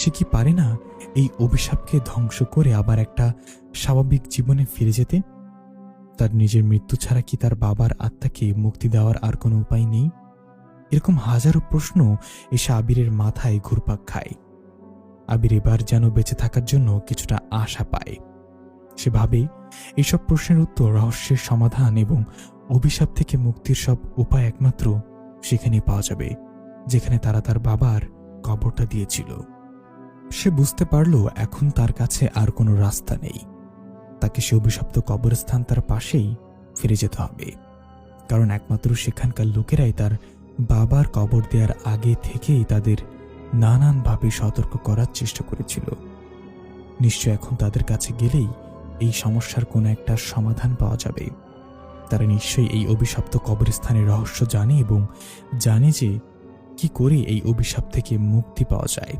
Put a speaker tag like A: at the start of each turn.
A: সে কি পারে না এই অভিশাপকে ধ্বংস করে আবার একটা স্বাভাবিক জীবনে ফিরে যেতে? তার নিজের মৃত্যু ছাড়া কি তার বাবার আত্মাকে মুক্তি দেওয়ার আর কোনো উপায় নেই? এরকম হাজারো প্রশ্ন এসে আবিরের মাথায় ঘুরপাক খায়। আবির এবার যেন বেঁচে থাকার জন্য কিছুটা আশা পায়। সে ভাবে এইসব প্রশ্নের উত্তর, রহস্যের সমাধান এবং অভিশাপ থেকে মুক্তির সব উপায় একমাত্র সেখানে পাওয়া যাবে যেখানে তারা তার বাবার কবরটা দিয়েছিল। সে বুঝতে পারল এখন তার কাছে আর কোনো রাস্তা নেই। তাকে সে অভিশপ্ত কবরস্থান তার পাশেই ফিরে যেতে হবে, কারণ একমাত্র সেখানকার লোকেরাই তার বাবার কবর দেওয়ার আগে থেকেই তাদের নানানভাবে সতর্ক করার চেষ্টা করেছিল। নিশ্চয় এখন তাদের কাছে গেলেই এই সমস্যার কোনো একটা সমাধান পাওয়া যাবে। তারা নিশ্চয়ই এই অভিশপ্ত কবরস্থানের রহস্য জানে এবং জানে যে কি করে এই অভিশাপ থেকে মুক্তি পাওয়া যায়।